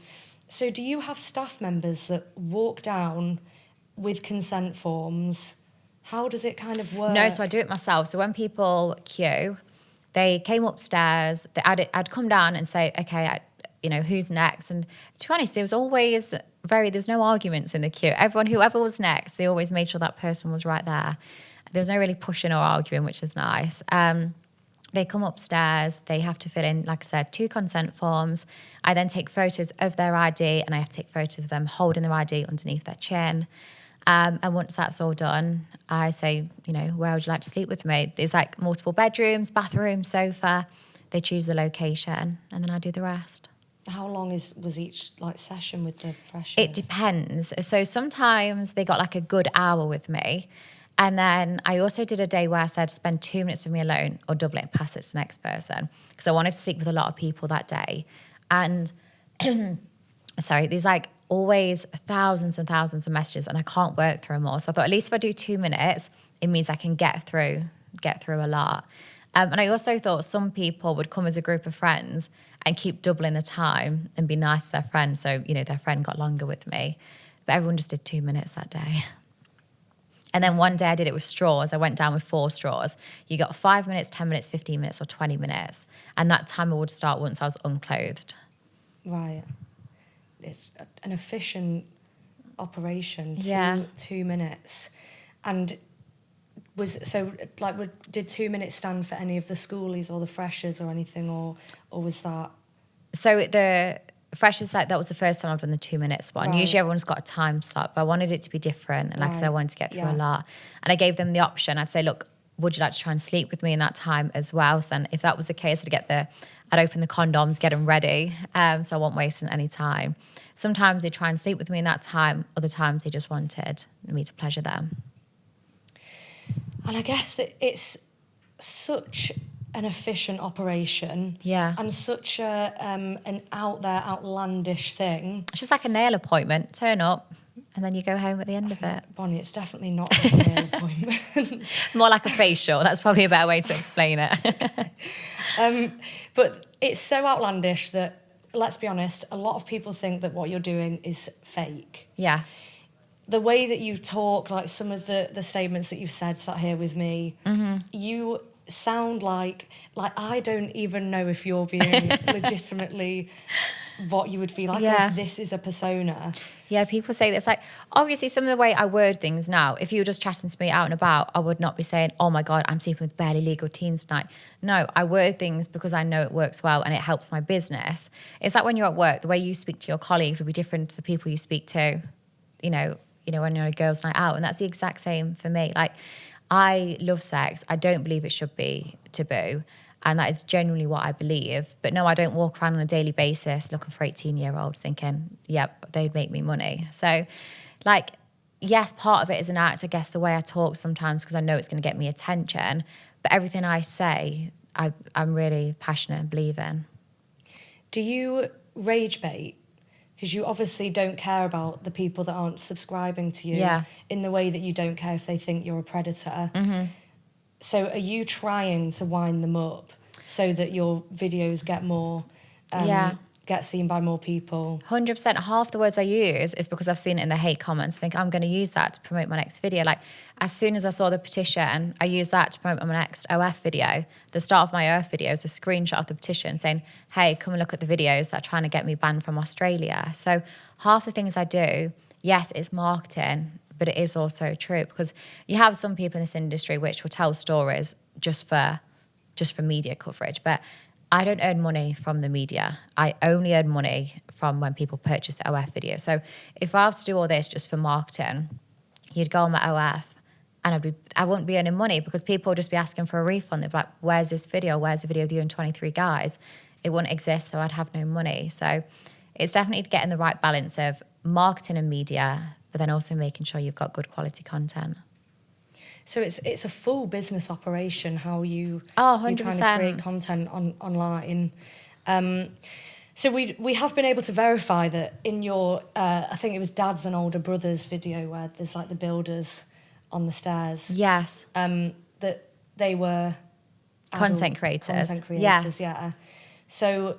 So do you have staff members that walk down with consent forms? How does it kind of work? No, so I do it myself. So when people queue, they came upstairs. I'd come down and say, okay, who's next? And to be honest, there was no arguments in the queue. Whoever was next, they always made sure that person was right there. There was no really pushing or arguing, which is nice. They come upstairs. They have to fill in, like I said, 2 consent forms. I then take photos of their ID and I have to take photos of them holding their ID underneath their chin. And once that's all done, I say, where would you like to sleep with me? There's like multiple bedrooms, bathroom, sofa. They choose the location and then I do the rest. How long was each like session with the freshers? It depends. So sometimes they got like a good hour with me. And then I also did a day where I said, spend 2 minutes with me alone or double it and pass it to the next person. Because I wanted to speak with a lot of people that day. And sorry, there's like always thousands and thousands of messages and I can't work through them all. So I thought at least if I do 2 minutes, it means I can get through a lot. And I also thought some people would come as a group of friends and keep doubling the time and be nice to their friend. So, their friend got longer with me. But everyone just did 2 minutes that day. And then one day I did it with straws. I went down with 4 straws. You got 5 minutes, 10 minutes, 15 minutes or 20 minutes. And that timer would start once I was unclothed. Right. It's an efficient operation, 2 minutes. And did 2 minutes stand for any of the schoolies or the freshers or anything, or was that? So the freshers, that was the first time I've done the 2 minutes one. Right. Usually everyone's got a time slot, but I wanted it to be different. And like I said, I wanted to get through a lot. And I gave them the option. I'd say, look, would you like to try and sleep with me in that time as well? So then if that was the case, I'd open the condoms, get them ready, so I wasn't wasting any time. Sometimes they try and sleep with me in that time. Other times they just wanted me to pleasure them. And I guess that it's such an efficient operation. Yeah. And such an out there, outlandish thing. It's just like a nail appointment. Turn up and then you go home at the end of it. Bonnie, it's definitely not like a nail appointment. More like a facial. That's probably a better way to explain it. But it's so outlandish that, let's be honest, a lot of people think that what you're doing is fake. Yes. The way that you talk, like some of the statements that you've said sat here with me, you sound like I don't even know if you're being legitimately what you would feel like, or if this is a persona. Yeah, people say this. Like, obviously, some of the way I word things now, if you were just chatting to me out and about, I would not be saying, oh my God, I'm sleeping with barely legal teens tonight. No, I word things because I know it works well and it helps my business. It's like when you're at work, the way you speak to your colleagues will be different to the people you speak to, when you're on a girls' night out. And that's the exact same for me. Like, I love sex. I don't believe it should be taboo. And that is genuinely what I believe. But no, I don't walk around on a daily basis looking for 18-year-olds thinking, yep, they'd make me money. So, yes, part of it is an act, I guess, the way I talk sometimes because I know it's going to get me attention. But everything I say, I'm really passionate and believe in. Do you rage bait? Because you obviously don't care about the people that aren't subscribing to you in the way that you don't care if they think you're a predator. Mm-hmm. So are you trying to wind them up so that your videos get more get seen by more people. 100%. Half the words I use is because I've seen it in the hate comments. I think I'm going to use that to promote my next video. Like, as soon as I saw the petition, I used that to promote my next OF video. The start of my OF video is a screenshot of the petition saying, hey, come and look at the videos that are trying to get me banned from Australia. So half the things I do, yes, it's marketing, but it is also true, because you have some people in this industry which will tell stories just for media coverage. But I don't earn money from the media. I only earn money from when people purchase the OF video. So if I was to do all this just for marketing, you'd go on my OF and I wouldn't be earning money, because people would just be asking for a refund. They'd be like, where's this video? Where's the video of you and 23 guys? It wouldn't exist, so I'd have no money. So it's definitely getting the right balance of marketing and media, but then also making sure you've got good quality content. So it's a full business operation, how you, 100%. you kind of create content online. So we have been able to verify that in your, I think it was Dad's and Older Brothers video where there's like the builders on the stairs. Yes. That they were content creators. Yes. Yeah. So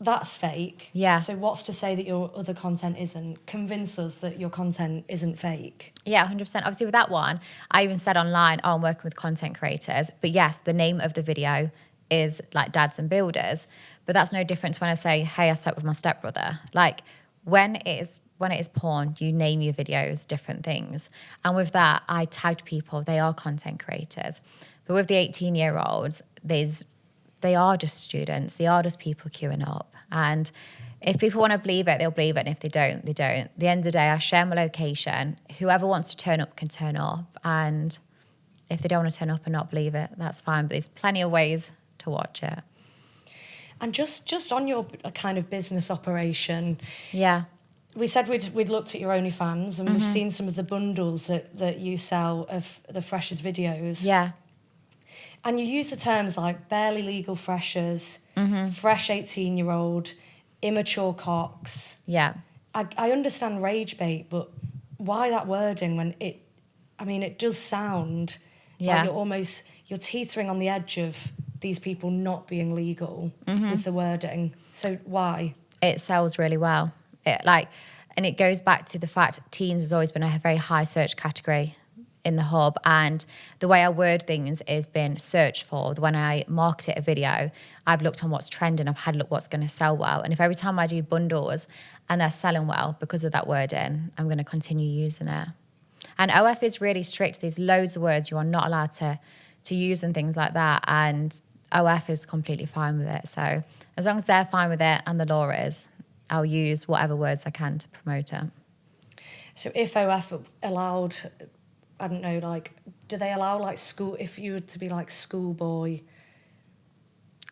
that's fake. Yeah. So what's to say that your other content isn't? Convince us that your content isn't fake. Yeah, 100%. Obviously with that one, I even said online, I'm working with content creators. But yes, the name of the video is like Dads and Builders. But that's no different to when I say, hey, I slept with my stepbrother. Like when it is porn, you name your videos different things. And with that, I tagged people, they are content creators. But with the 18-year-olds, they are just students. They are just people queuing up. And if people want to believe it, they'll believe it. And if they don't, they don't. At the end of the day, I share my location. Whoever wants to turn up can turn up. And if they don't want to turn up and not believe it, that's fine. But there's plenty of ways to watch it. And just on your kind of business operation. Yeah. We said we'd looked at your OnlyFans, and we've seen some of the bundles that you sell of the freshers videos. Yeah. And you use the terms like barely legal freshers, fresh 18-year-old, immature cocks. Yeah. I understand rage bait, but why that wording when it does sound like you're teetering on the edge of these people not being legal with the wording. So why? It sells really well. And it goes back to the fact teens has always been a very high search category in the hub, and the way I word things is been searched for. When I market a video, I've looked on what's trending, I've had a look what's going to sell well, and if every time I do bundles and they're selling well because of that wording, I'm going to continue using it. And OF is really strict. There's loads of words you are not allowed to use and things like that, and OF is completely fine with it. So as long as they're fine with it and the law is, I'll use whatever words I can to promote it. So if OF allowed, I don't know, like, do they allow like school, if you were to be like schoolboy?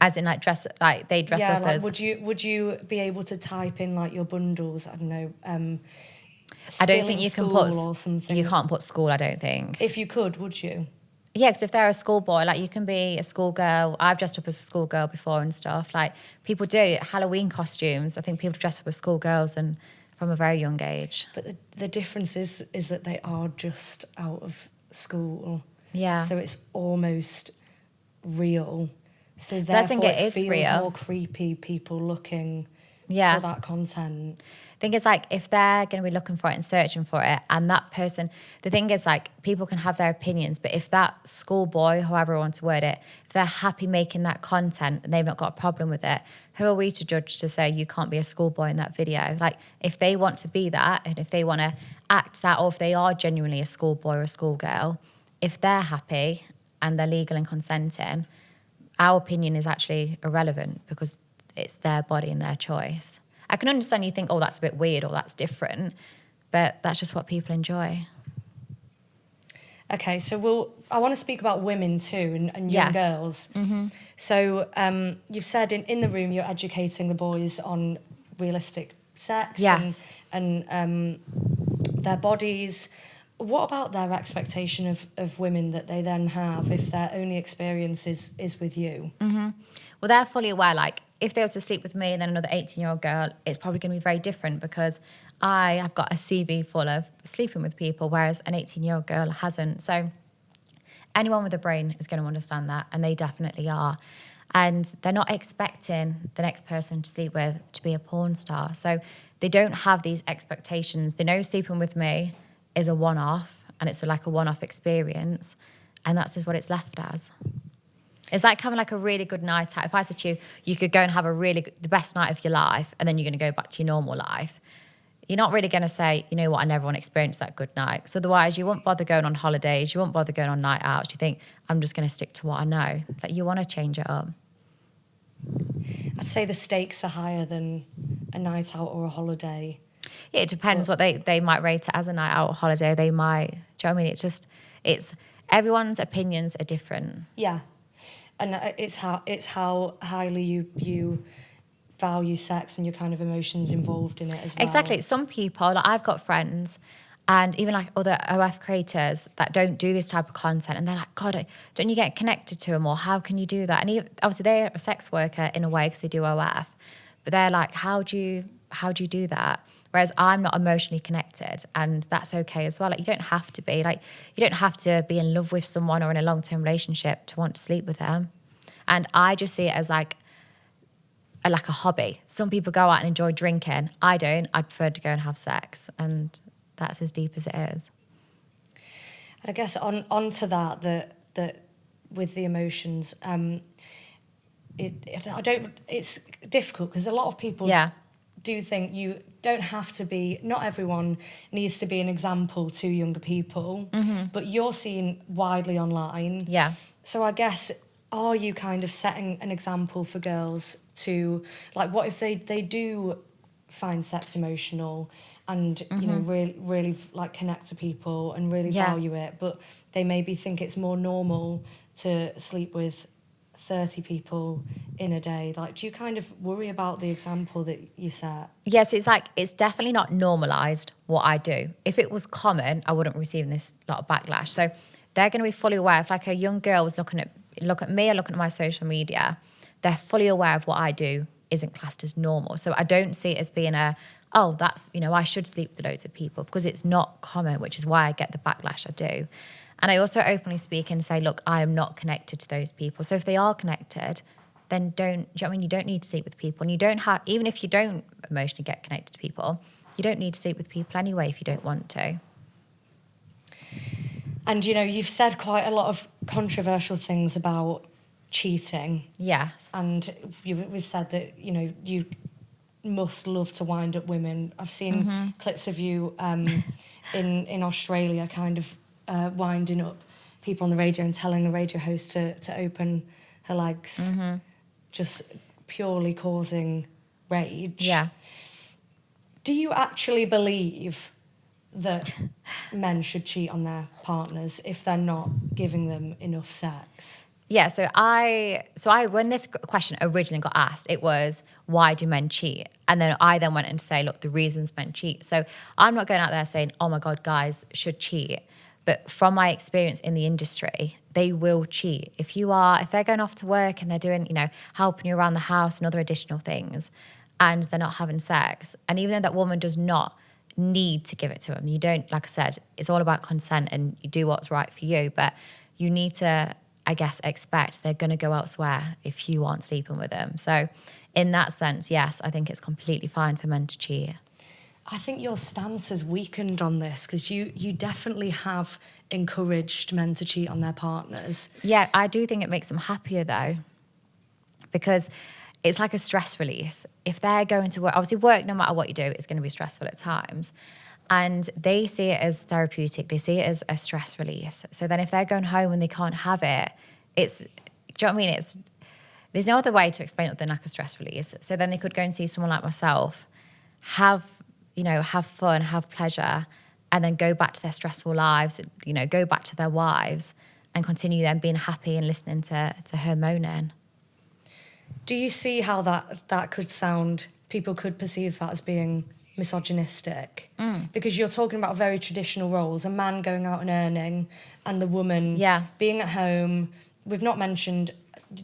As in like dress, like they dress up like, as... Would you be able to type in like your bundles, I don't know, I don't think you can put... or something? You can't put school, I don't think. If you could, would you? Yeah, because if they're a schoolboy, like you can be a schoolgirl. I've dressed up as a schoolgirl before and stuff. Like people do Halloween costumes. I think people dress up as schoolgirls and from a very young age. But the difference is that they are just out of school. Yeah. So it's almost real. So therefore it feels real. More creepy, people looking for that content. I think it's like if they're going to be looking for it and searching for it, and that person, the thing is like people can have their opinions, but if that schoolboy, however I want to word it, if they're happy making that content and they've not got a problem with it, who are we to judge to say you can't be a schoolboy in that video? Like if they want to be that, and if they want to act that, or if they are genuinely a schoolboy or a schoolgirl, if they're happy and they're legal and consenting, our opinion is actually irrelevant because it's their body and their choice. I can understand you think, oh, that's a bit weird or that's different, but that's just what people enjoy. Okay, so I want to speak about women too and young girls. Mm-hmm. So you've said in the room you're educating the boys on realistic sex and their bodies. What about their expectation of women that they then have if their only experience is with you? Mm-hmm. Well, they're fully aware, like, if they were to sleep with me and then another 18-year-old girl, it's probably going to be very different because I have got a CV full of sleeping with people, whereas an 18-year-old girl hasn't. So anyone with a brain is going to understand that, and they definitely are. And they're not expecting the next person to sleep with to be a porn star. So they don't have these expectations. They know sleeping with me is a one-off, and it's like a one-off experience, and that's just what it's left as. It's like having like a really good night out. If I said to you, you could go and have the best night of your life, and then you're going to go back to your normal life, you're not really going to say, you know what, I never want to experience that good night. So otherwise, you won't bother going on holidays. You won't bother going on night outs. You think, I'm just going to stick to what I know. Like, you want to change it up. I'd say the stakes are higher than a night out or a holiday. Yeah, it depends what they might rate it as a night out or holiday. They might, do you know what I mean? It's everyone's opinions are different. Yeah. And it's how highly you value sex and your kind of emotions involved in it as well. Exactly. Some people, like I've got friends and even like other OF creators that don't do this type of content, and they're like, God, don't you get connected to them, or how can you do that? And obviously they're a sex worker in a way because they do OF, but they're like, how do you do that? Whereas I'm not emotionally connected, and that's okay as well. Like, you don't have to be. Like, you don't have to be in love with someone or in a long-term relationship to want to sleep with them. And I just see it as like a hobby. Some people go out and enjoy drinking. I don't. I prefer to go and have sex, and that's as deep as it is. And I guess onto that with the emotions, it's difficult because a lot of people do think you don't have to be, not everyone needs to be an example to younger people, but you're seen widely online. Yeah. So I guess, are you kind of setting an example for girls to, like, what if they do find sex emotional and, you know, really like connect to people and really value it, but they maybe think it's more normal to sleep with 30 people in a day? Like, do you kind of worry about the example that you set? Yes, it's definitely not normalised what I do. If it was common, I wouldn't receive this lot of backlash. So they're going to be fully aware. If like a young girl was look at me or looking at my social media, they're fully aware of what I do isn't classed as normal. So I don't see it as being that's, you know, I should sleep with loads of people, because it's not common, which is why I get the backlash I do. And I also openly speak and say, look, I am not connected to those people. So if they are connected, then do you know what I mean? You don't need to sleep with people. And you don't have, even if you don't emotionally get connected to people, you don't need to sleep with people anyway if you don't want to. And, you know, you've said quite a lot of controversial things about cheating. Yes. And we've said that, you know, you must love to wind up women. I've seen clips of you in Australia kind of winding up people on the radio and telling a radio host to open her legs, just purely causing rage. Yeah. Do you actually believe that men should cheat on their partners if they're not giving them enough sex? Yeah, so I when this question originally got asked, it was, why do men cheat? And then I went in to say, look, the reasons men cheat. So I'm not going out there saying, oh my God, guys should cheat. But from my experience in the industry, they will cheat. If they're going off to work and they're doing, you know, helping you around the house and other additional things, and they're not having sex, and even though that woman does not need to give it to them, you don't, like I said, it's all about consent and you do what's right for you, but you need to, I guess, expect they're going to go elsewhere if you aren't sleeping with them. So in that sense, yes, I think it's completely fine for men to cheat. I think your stance has weakened on this, because you definitely have encouraged men to cheat on their partners. Yeah, I do think it makes them happier though, because it's like a stress release. If they're going to work, obviously work, no matter what you do, it's going to be stressful at times. And they see it as therapeutic. They see it as a stress release. So then if they're going home and they can't have it, do you know what I mean? There's no other way to explain it other than like a stress release. So then they could go and see someone like myself, have fun, have pleasure, and then go back to their stressful lives, you know, go back to their wives and continue them being happy and listening to her moaning. Do you see how that could sound, people could perceive that as being misogynistic? Because you're talking about very traditional roles, a man going out and earning and the woman being at home. We've not mentioned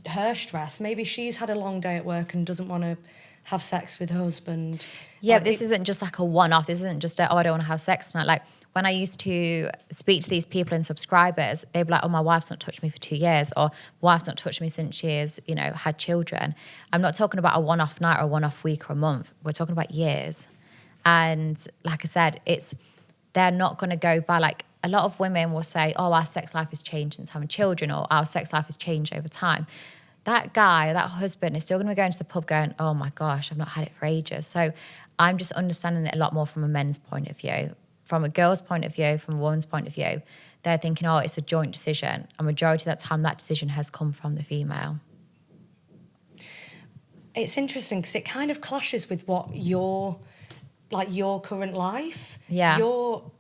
her stress. Maybe she's had a long day at work and doesn't want to have sex with her husband. Yeah, but this isn't just like a one-off. This isn't just I don't want to have sex tonight. Like when I used to speak to these people and subscribers, they'd be like, oh, my wife's not touched me for 2 years, or my wife's not touched me since she has, had children. I'm not talking about a one-off night or a one-off week or a month. We're talking about years. And like I said, they're not going to go by, like a lot of women will say, oh, our sex life has changed since having children, or our sex life has changed over time. That guy, that husband is still going to be going to the pub going, oh my gosh, I've not had it for ages. So I'm just understanding it a lot more from a men's point of view. From a girl's point of view, from a woman's point of view, they're thinking, oh, it's a joint decision. A majority of the time, that decision has come from the female. It's interesting because it kind of clashes with what your current life. Yeah. You're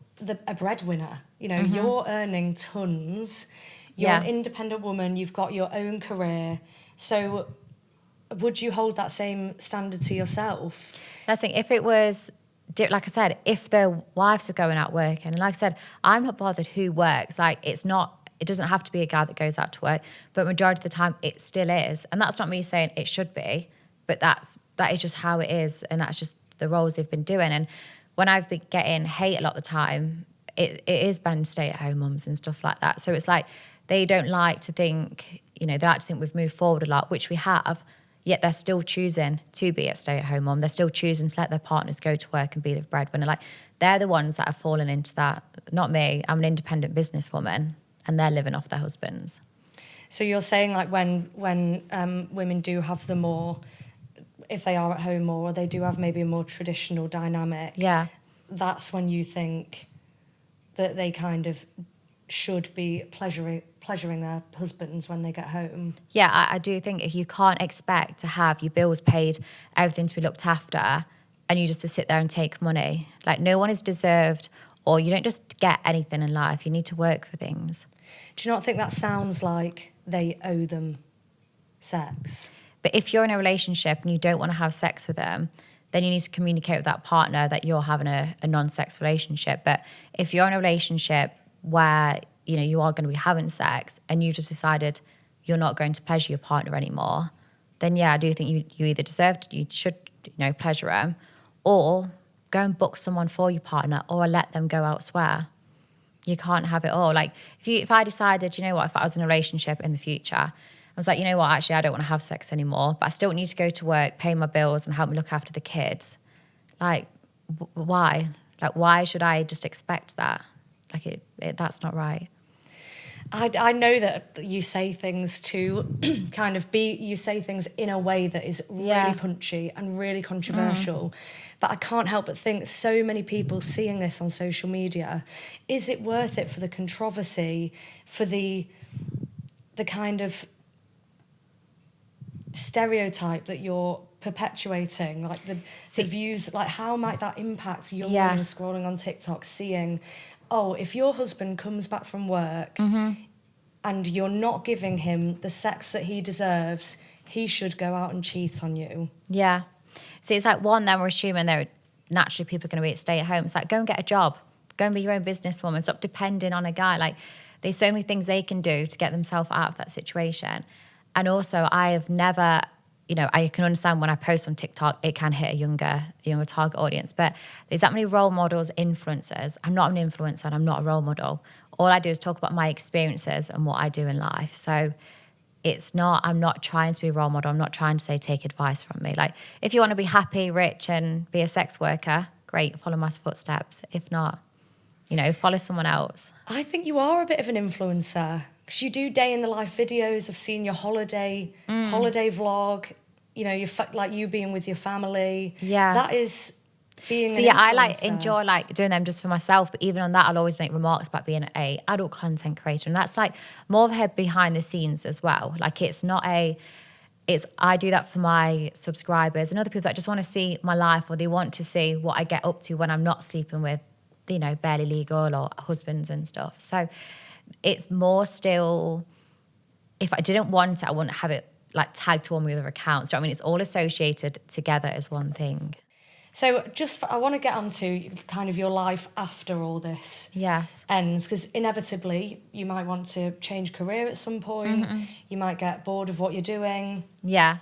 a breadwinner. You're earning tons. You're an independent woman. You've got your own career. So would you hold that same standard to yourself? That's the thing. If it was, like I said, if the wives are going out working, and like I said, I'm not bothered who works. Like it doesn't have to be a guy that goes out to work, but majority of the time it still is. And that's not me saying it should be, but that is just how it is. And that's just the roles they've been doing. And when I've been getting hate a lot of the time, it is been stay-at-home mums and stuff like that. So it's like, they don't like to think, they like to think we've moved forward a lot, which we have, yet they're still choosing to be a stay-at-home mum. They're still choosing to let their partners go to work and be the breadwinner. Like, they're the ones that have fallen into that. Not me. I'm an independent businesswoman, and they're living off their husbands. So you're saying, like, when women do have the more, if they are at home more, or they do have maybe a more traditional dynamic, that's when you think that they kind of should be pleasuring their husbands when they get home. Yeah, I do think if you can't expect to have your bills paid, everything to be looked after, and you just to sit there and take money. Like, no one is deserved, or you don't just get anything in life. You need to work for things. Do you not think that sounds like they owe them sex? But if you're in a relationship and you don't want to have sex with them, then you need to communicate with that partner that you're having a non-sex relationship. But if you're in a relationship where you are going to be having sex and you just decided you're not going to pleasure your partner anymore, then I do think you either you should pleasure them, or go and book someone for your partner, or let them go elsewhere. You can't have it all. Like if I decided, if I was in a relationship in the future, I was like, actually I don't want to have sex anymore, but I still want you to go to work, pay my bills and help me look after the kids. Like, why? Like, why should I just expect that? Like, that's not right. I know that you say things to kind of you say things in a way that is really punchy and really controversial, but I can't help but think so many people seeing this on social media, is it worth it for the controversy, for the kind of stereotype that you're perpetuating, like the views, like how might that impact young women scrolling on TikTok, seeing, oh, if your husband comes back from work and you're not giving him the sex that he deserves, he should go out and cheat on you. Yeah. See, it's like, one, then we're assuming naturally people are going to be stay at home. It's like, go and get a job. Go and be your own businesswoman. Stop depending on a guy. Like, there's so many things they can do to get themselves out of that situation. And also, I have never... I can understand when I post on TikTok, it can hit a younger target audience. But there's that many role models, influencers. I'm not an influencer and I'm not a role model. All I do is talk about my experiences and what I do in life. So I'm not trying to be a role model. I'm not trying to say take advice from me. Like, if you want to be happy, rich and be a sex worker, great, follow my footsteps. If not, follow someone else. I think you are a bit of an influencer. Because you do day in the life videos. I've seen your holiday vlog. Like you being with your family. Yeah, that is being. So I enjoy doing them just for myself. But even on that, I'll always make remarks about being a adult content creator, and that's like more of a behind the scenes as well. Like I do that for my subscribers and other people that just want to see my life, or they want to see what I get up to when I'm not sleeping with, barely legal or husbands and stuff. So. It's more still, if I didn't want it, I wouldn't have it like tagged to one of my other accounts. So, it's all associated together as one thing. So I want to get onto kind of your life after all this ends, because inevitably you might want to change career at some point. You might get bored of what you're doing. Yeah.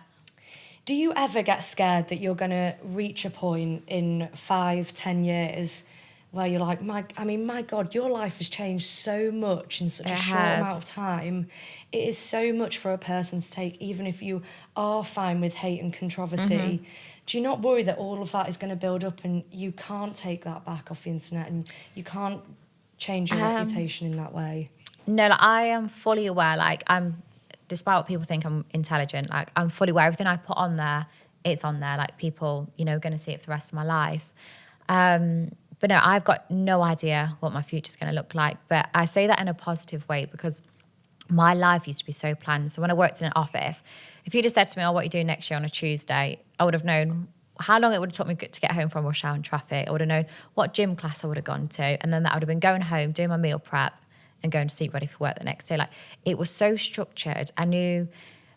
Do you ever get scared that you're going to reach a point in 5-10 years where you're like, my God, your life has changed so much in such a short amount of time. It is so much for a person to take, even if you are fine with hate and controversy. Do you not worry that all of that is going to build up and you can't take that back off the internet and you can't change your reputation in that way? No, like, I am fully aware, like, despite what people think I'm intelligent, like, I'm fully aware everything I put on there, it's on there. Like, people, you know, going to see it for the rest of my life. But no, I've got no idea what my future's going to look like. But I say that in a positive way because my life used to be so planned. So when I worked in an office, if you just said to me, oh, what are you doing next year on a Tuesday? I would have known how long it would have took me to get home from rush hour and traffic. I would have known what gym class I would have gone to. And then that would have been going home, doing my meal prep and going to sleep ready for work the next day. Like, it was so structured. I knew,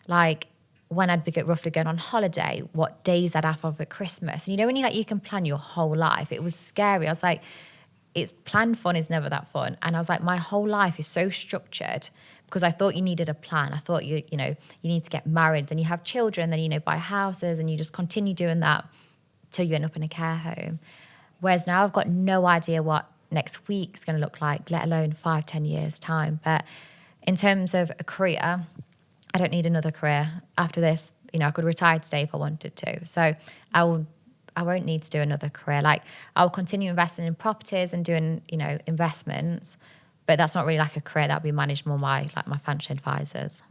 like, when I'd be roughly going on holiday, what days I'd have over Christmas. And you know, when you can plan your whole life, it was scary. I was like, it's planned fun is never that fun. And I was like, my whole life is so structured because I thought you needed a plan. I thought you need to get married, then you have children, then, buy houses, and you just continue doing that till you end up in a care home. Whereas now I've got no idea what next week's going to look like, let alone 5-10 years time. But in terms of a career, I don't need another career after this. I could retire today if I wanted to. So I won't need to do another career. Like, I'll continue investing in properties and doing, investments, but that's not really like a career. That'll be managed more by my financial advisors.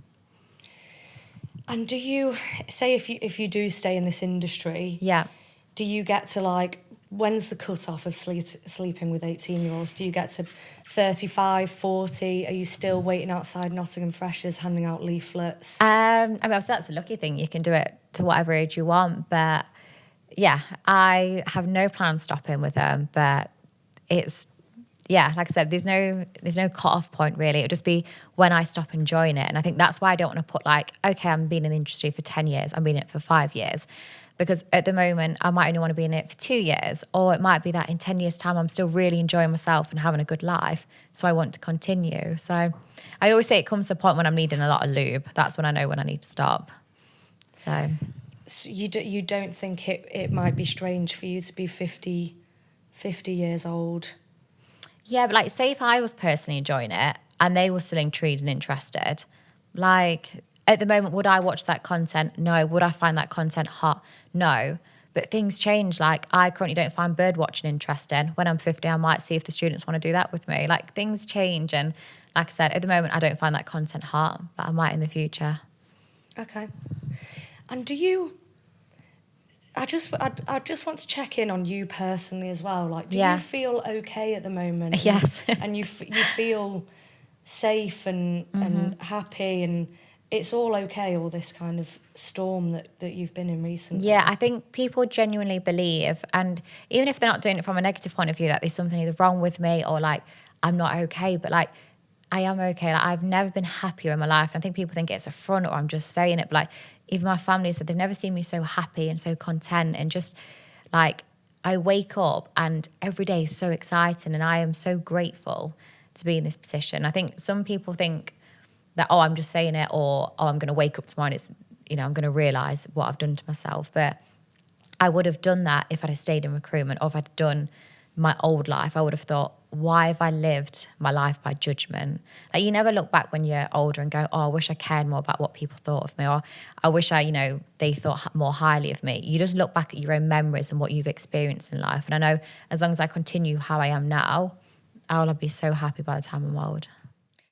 And do you say if you do stay in this industry, do you get to when's the cut-off of sleeping with 18-year-olds? Do you get to 35, 40? Are you still waiting outside Nottingham Freshers, handing out leaflets? Obviously that's a lucky thing. You can do it to whatever age you want. But, yeah, I have no plan on stopping with them. But it's, like I said, there's no cut-off point, really. It'll just be when I stop enjoying it. And I think that's why I don't want to put okay, I'm being in the industry for 10 years. I'm being in it for 5 years. Because at the moment, I might only want to be in it for 2 years, or it might be that in 10 years' time, I'm still really enjoying myself and having a good life, so I want to continue. So I always say it comes to a point when I'm needing a lot of lube. That's when I know when I need to stop. So you don't think it might be strange for you to be 50 years old? Yeah, but say if I was personally enjoying it and they were still intrigued and interested, at the moment, would I watch that content? No. Would I find that content hot? No. But things change. I currently don't find bird watching interesting. When I'm 50, I might see if the students want to do that with me. Things change. And like I said, at the moment, I don't find that content hot, but I might in the future. Okay. And do you... I just want to check in on you personally as well. Do you feel okay at the moment? Yes. And you feel safe and happy and... It's all okay, all this kind of storm that you've been in recently. Yeah, I think people genuinely believe, and even if they're not doing it from a negative point of view, that there's something either wrong with me or I'm not okay, but I am okay. I've never been happier in my life. And I think people think it's a front or I'm just saying it, but even my family said they've never seen me so happy and so content and just I wake up and every day is so exciting and I am so grateful to be in this position. I think some people think that, I'm just saying it, or, I'm going to wake up tomorrow and it's, I'm going to realise what I've done to myself. But I would have done that if I'd have stayed in recruitment or if I'd done my old life. I would have thought, why have I lived my life by judgment? You never look back when you're older and go, I wish I cared more about what people thought of me, or I wish they thought more highly of me. You just look back at your own memories and what you've experienced in life. And I know as long as I continue how I am now, I'll be so happy by the time I'm old.